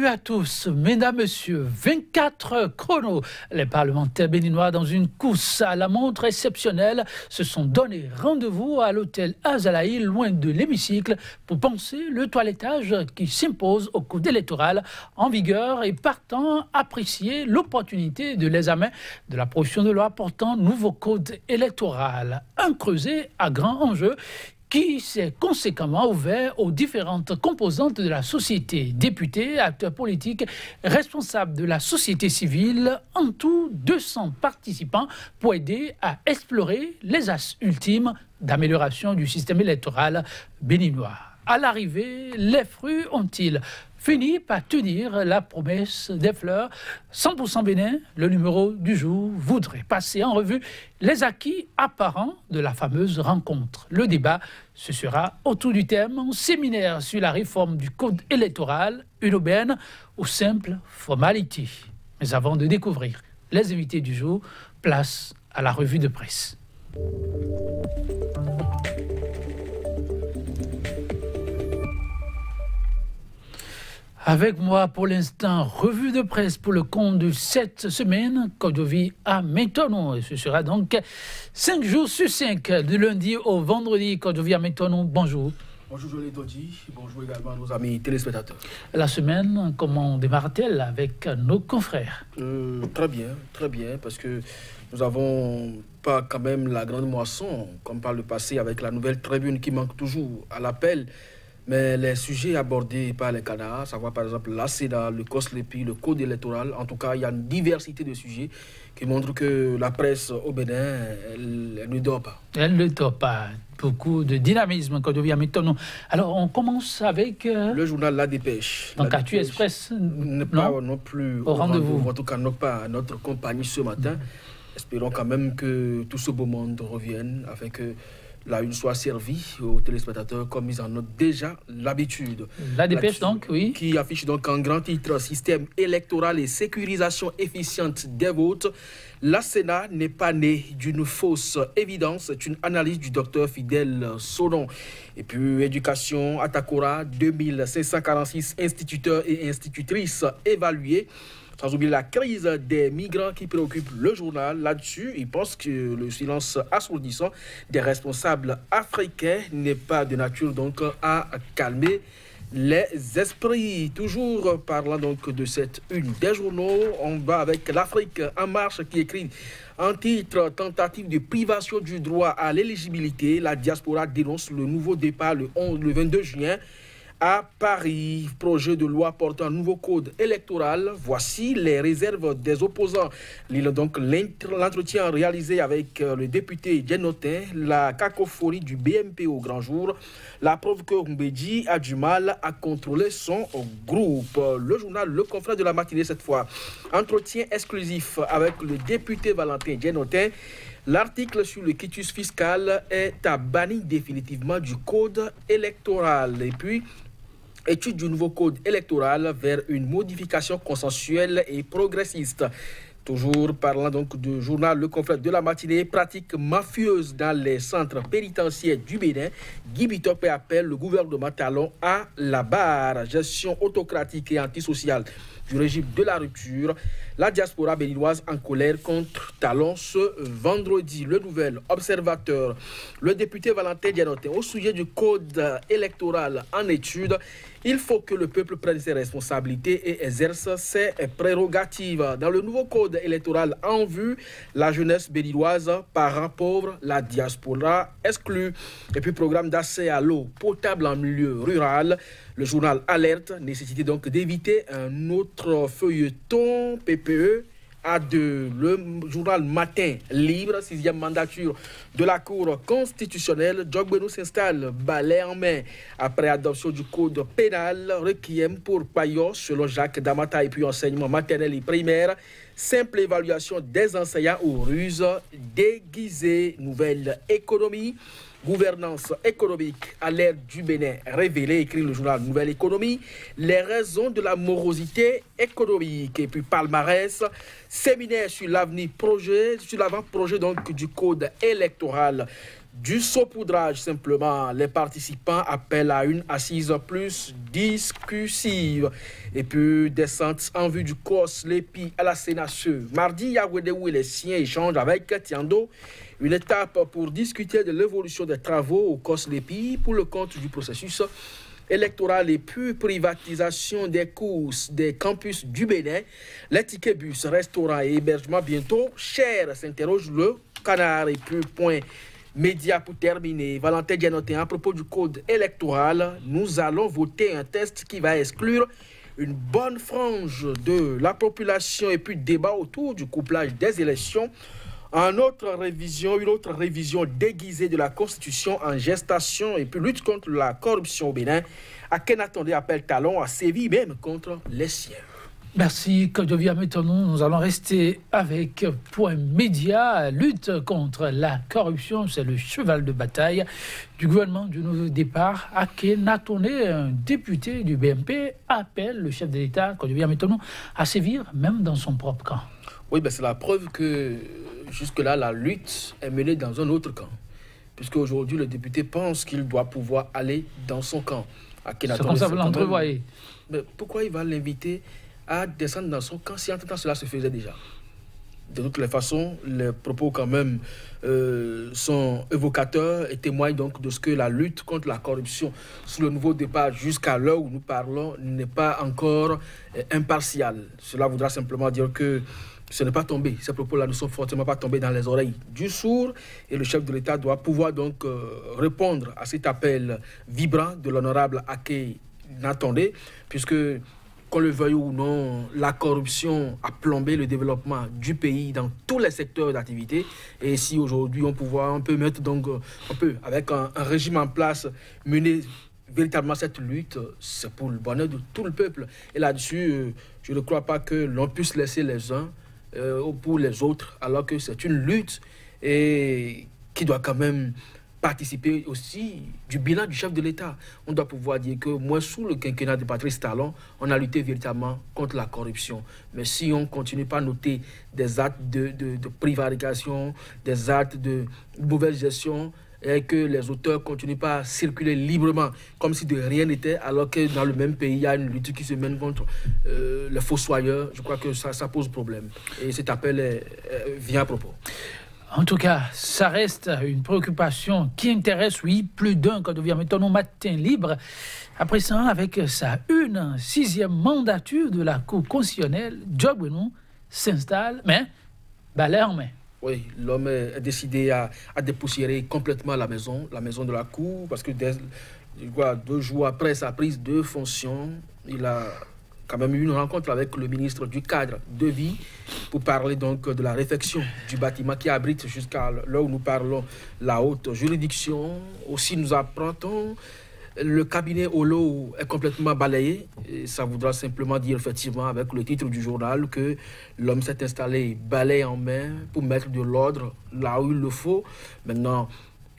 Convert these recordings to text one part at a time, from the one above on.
Salut à tous, mesdames, messieurs, 24 chronos. Les parlementaires béninois, dans une course à la montre exceptionnelle, se sont donné rendez-vous à l'hôtel Azalaï, loin de l'hémicycle, pour penser le toilettage qui s'impose au code électoral en vigueur et partant apprécier l'opportunité de l'examen de la proposition de loi portant nouveau code électoral. Un creuset à grand enjeu qui s'est conséquemment ouvert aux différentes composantes de la société, députés, acteurs politiques, responsables de la société civile, en tout 200 participants pour aider à explorer les axes ultimes d'amélioration du système électoral béninois. À l'arrivée, les fruits ont-ils fini par tenir la promesse des fleurs? 100% Bénin, le numéro du jour, voudrait passer en revue les acquis apparents de la fameuse rencontre. Le débat, ce sera autour du thème « Séminaire sur la réforme du code électoral, une aubaine ou simple formalité ». Mais avant de découvrir les invités du jour, place à la revue de presse. Avec moi pour l'instant, revue de presse pour le compte de cette semaine, Kodovi à Métonou. Et ce sera donc 5 jours sur 5, du lundi au vendredi. Kodovi à Métonou, bonjour. Bonjour Jolie Dodi, bonjour également à nos amis téléspectateurs. La semaine, comment démarre-t-elle avec nos confrères? Très bien, parce que nous n'avons pas quand même la grande moisson, comme par le passé avec la nouvelle tribune qui manque toujours à l'appel. Mais les sujets abordés par les canards, savoir par exemple la SEDA, le COSLEPI, le code électoral, en tout cas, il y a une diversité de sujets qui montrent que la presse au Bénin, elle ne dort pas. Elle ne dort pas. Beaucoup de dynamisme, Kodovi à Métonou. Alors, on commence avec... le journal La Dépêche. Donc, Actu Express, n'est pas non plus au rendez-vous. En tout cas, non pas à notre compagnie ce matin. Espérons quand même que tout ce beau monde revienne afin que la une soit servie aux téléspectateurs comme ils en ont déjà l'habitude. La Dépêche donc, oui. Qui affiche donc en grand titre « Système électoral et sécurisation efficiente des votes ». La Sénat n'est pas née d'une fausse évidence. C'est une analyse du docteur Fidèle Sonon. Et puis, éducation, Atakora, 2546 instituteurs et institutrices évalués. Sans oublier la crise des migrants qui préoccupe le journal. Là-dessus, il pense que le silence assourdissant des responsables africains n'est pas de nature donc à calmer les esprits. Toujours parlant donc de cette une des journaux, on va avec l'Afrique en marche qui écrit en titre « Tentative de privation du droit à l'éligibilité ». La diaspora dénonce le nouveau départ le 22 juin. À Paris, projet de loi portant un nouveau code électoral. Voici les réserves des opposants. Donc l'entretien réalisé avec le député Djenotin, la cacophonie du BMP au grand jour, la preuve que Mbedji a du mal à contrôler son groupe. Le journal Le Confrère de la matinée cette fois. Entretien exclusif avec le député Valentin Djenotin. L'article sur le quitus fiscal est à bannir définitivement du code électoral. Et puis, étude du nouveau code électoral vers une modification consensuelle et progressiste. Toujours parlant donc du journal Le Confrère de la matinée, pratique mafieuse dans les centres pénitentiaires du Bénin. Guy Bitop appelle le gouvernement Talon à la barre. Gestion autocratique et antisociale du régime de la rupture. La diaspora béninoise en colère contre Talon ce vendredi. Le nouvel observateur, le député Valentin Djenotin, au sujet du code électoral en étude. Il faut que le peuple prenne ses responsabilités et exerce ses prérogatives. Dans le nouveau code électoral en vue, la jeunesse béninoise, parents pauvres, la diaspora exclue. Et puis programme d'accès à l'eau potable en milieu rural. Le journal alerte, nécessité donc d'éviter un autre feuilleton PPE. Le journal Matin Libre, 6e mandature de la Cour constitutionnelle. Djogbenou s'installe balai en main après adoption du code pénal. Requiem pour Payos, selon Jacques Damata, et puis enseignement maternel et primaire. Simple évaluation des enseignants aux ruses déguisées. Nouvelle économie. Gouvernance économique à l'ère du Bénin révélée, écrit le journal Nouvelle Économie, les raisons de la morosité économique. Et puis palmarès, séminaire sur l'avant-projet donc du code électoral. Du saupoudrage, simplement. Les participants appellent à une assise plus discursive. Et puis, descente en vue du COS Lépi à la Sénatue. Mardi, Yagwedewou et les siens échangent avec Tiando. Une étape pour discuter de l'évolution des travaux au COS Lépi pour le compte du processus électoral et puis privatisation des courses des campus du Bénin. Les tickets bus, restaurants et hébergements bientôt chers, s'interroge le Canard. Et puis, point média pour terminer. Valentin Dianotin, à propos du code électoral, nous allons voter un test qui va exclure une bonne frange de la population et puis débat autour du couplage des élections. Une autre révision déguisée de la Constitution en gestation et puis lutte contre la corruption au Bénin. À Kenatondé appelle talon à sévir même contre les siens. Merci, Kodjovi Ametonou. Nous allons rester avec Point Média. Lutte contre la corruption, c'est le cheval de bataille du gouvernement du nouveau départ. Akhenatonde, un député du BMP, appelle le chef de l'État, Kodjovi Ametonou, à sévir même dans son propre camp. Oui, c'est la preuve que jusque-là, la lutte est menée dans un autre camp. Puisque aujourd'hui, le député pense qu'il doit pouvoir aller dans son camp. C'est comme ça que vous l'entrevoyez. Mais pourquoi il va l'inviter à descendre dans son camp si en tout temps cela se faisait déjà? De toutes les façons, les propos quand même sont évocateurs et témoignent donc de ce que la lutte contre la corruption sous le nouveau départ jusqu'à l'heure où nous parlons n'est pas encore impartiale. Cela voudra simplement dire que ce n'est pas tombé. Ces propos-là ne sont forcément pas tombés dans les oreilles du sourd et le chef de l'État doit pouvoir donc répondre à cet appel vibrant de l'honorable Akhenatonde, puisque qu'on le veuille ou non, la corruption a plombé le développement du pays dans tous les secteurs d'activité. Et si aujourd'hui on peut mettre donc, avec un régime en place, mener véritablement cette lutte, c'est pour le bonheur de tout le peuple. Et là-dessus, je ne crois pas que l'on puisse laisser les uns pour les autres, alors que c'est une lutte et qui doit quand même participer aussi du bilan du chef de l'État. On doit pouvoir dire que moi, sous le quinquennat de Patrice Talon, on a lutté véritablement contre la corruption. Mais si on continue pas à noter des actes de prévarication, des actes de mauvaise gestion, et que les auteurs ne continuent pas à circuler librement, comme si de rien n'était, alors que dans le même pays, il y a une lutte qui se mène contre les fossoyeurs. Je crois que ça pose problème. Et cet appel vient à propos. En tout cas, ça reste une préoccupation qui intéresse, oui, plus d'un quand on vient maintenant au matin libre. Après ça, avec sa 6e mandature de la Cour constitutionnelle, Djogbenou s'installe, mais balai en main. Oui, l'homme est décidé à dépoussiérer complètement la maison de la Cour, parce que 2 jours après sa prise de fonction, il a quand même eu une rencontre avec le ministre du Cadre de Vie pour parler donc de la réfection du bâtiment qui abrite jusqu'à l'heure où nous parlons la haute juridiction. Aussi, nous apprendons le cabinet Olo est complètement balayé. Et ça voudra simplement dire effectivement avec le titre du journal que l'homme s'est installé balai en main pour mettre de l'ordre là où il le faut. Maintenant,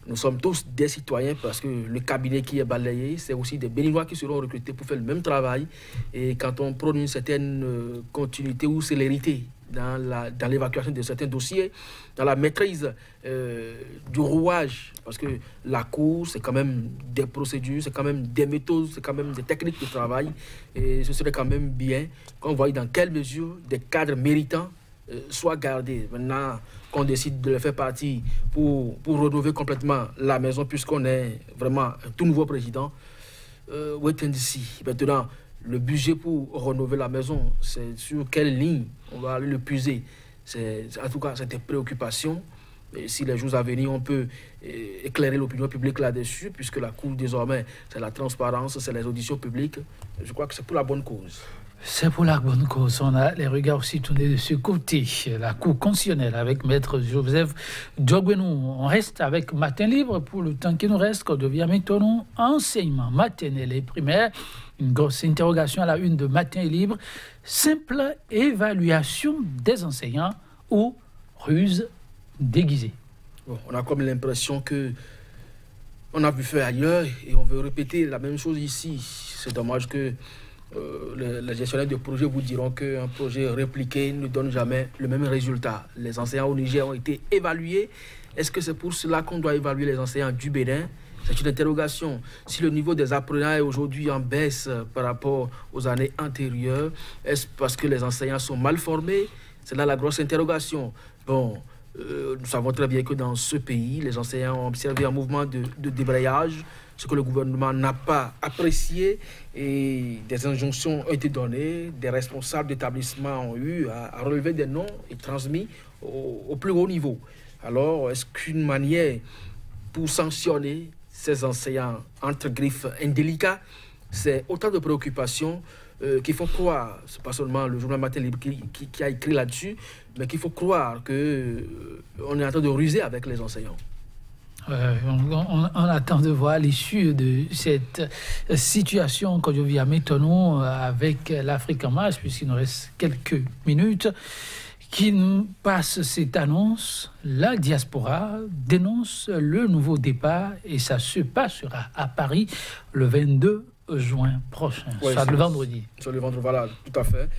nous sommes tous des citoyens parce que le cabinet qui est balayé, c'est aussi des Béninois qui seront recrutés pour faire le même travail. Et quand on prône une certaine continuité ou célérité dans l'évacuation de certains dossiers, dans la maîtrise du rouage, parce que la Cour, c'est quand même des procédures, c'est quand même des méthodes, c'est quand même des techniques de travail. Et ce serait quand même bien qu'on voie dans quelle mesure des cadres méritants soient gardés. Maintenant qu'on décide de le faire partie pour renouveler complètement la maison, puisqu'on est vraiment un tout nouveau président, wait and see. Maintenant, le budget pour renouveler la maison, c'est sur quelle ligne on va aller le puiser. En tout cas, c'est des préoccupations. Et si les jours à venir, on peut éclairer l'opinion publique là-dessus, puisque la Cour, désormais, c'est la transparence, c'est les auditions publiques. Je crois que c'est pour la bonne cause. C'est pour la bonne cause. On a les regards aussi tournés de ce côté. La Cour constitutionnelle avec Maître Joseph Djogbenou. On reste avec Matin Libre pour le temps qui nous reste. Quand on devient maintenant enseignement maternel et primaire. Une grosse interrogation à la une de Matin Libre. Simple évaluation des enseignants ou ruse déguisée. Bon, on a comme l'impression que on a vu faire ailleurs et on veut répéter la même chose ici. C'est dommage que les gestionnaires de projets vous diront qu'un projet répliqué ne donne jamais le même résultat. Les enseignants au Niger ont été évalués. Est-ce que c'est pour cela qu'on doit évaluer les enseignants du Bénin? C'est une interrogation. Si le niveau des apprenants est aujourd'hui en baisse par rapport aux années antérieures, est-ce parce que les enseignants sont mal formés? C'est là la grosse interrogation. Bon, nous savons très bien que dans ce pays, les enseignants ont observé un mouvement de débrayage, ce que le gouvernement n'a pas apprécié, et des injonctions ont été données, des responsables d'établissements ont eu à relever des noms et transmis au plus haut niveau. Alors, est-ce qu'une manière pour sanctionner ces enseignants entre griffes indélicats, c'est autant de préoccupations qu'il faut croire, c'est pas seulement le journal Matin Libre qui a écrit là-dessus, mais qu'il faut croire qu'on est en train de ruser avec les enseignants. On attend de voir l'issue de cette situation que je vis à Métonou avec l'Afrique en marche, puisqu'il nous reste quelques minutes, qui nous passe cette annonce. La diaspora dénonce le nouveau départ et ça se passera à Paris le 22 juin prochain, oui, soit le vendredi. Sur le vendredi, voilà, tout à fait.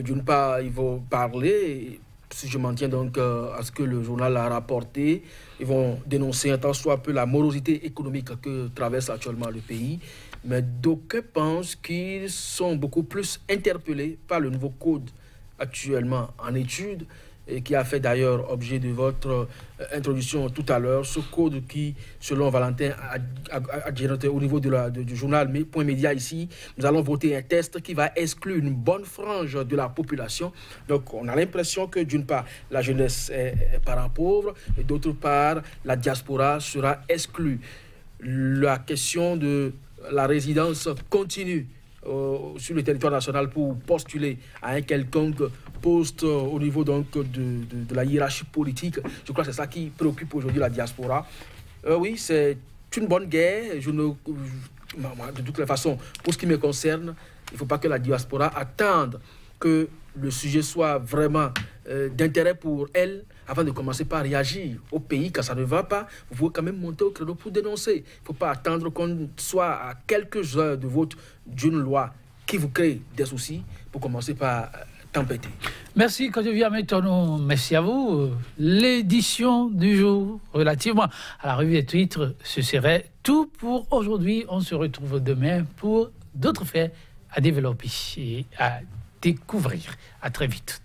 D'une part, ils vont parler, si je m'en tiens donc à ce que le journal a rapporté, ils vont dénoncer un tant soit peu la morosité économique que traverse actuellement le pays. Mais d'aucuns pensent qu'ils sont beaucoup plus interpellés par le nouveau code actuellement en étude, et qui a fait d'ailleurs objet de votre introduction tout à l'heure, ce code qui, selon Valentin, a généré au niveau du journal Point Média ici, nous allons voter un test qui va exclure une bonne frange de la population. Donc on a l'impression que d'une part, la jeunesse est parent pauvre, et d'autre part, la diaspora sera exclue. La question de la résidence continue sur le territoire national pour postuler à un quelconque poste au niveau donc de la hiérarchie politique. Je crois que c'est ça qui préoccupe aujourd'hui la diaspora. Oui, c'est une bonne guerre. De toutes les façons, pour ce qui me concerne, il ne faut pas que la diaspora attende que le sujet soit vraiment d'intérêt pour elle avant de commencer par réagir. Au pays, quand ça ne va pas, vous pouvez quand même monter au créneau pour dénoncer. Il ne faut pas attendre qu'on soit à quelques heures de vote d'une loi qui vous crée des soucis pour commencer par tempêter. Merci, Kodjoviah Métonou. Merci à vous. L'édition du jour relativement à la revue des titres, ce serait tout pour aujourd'hui. On se retrouve demain pour d'autres faits à développer et à découvrir. À très vite.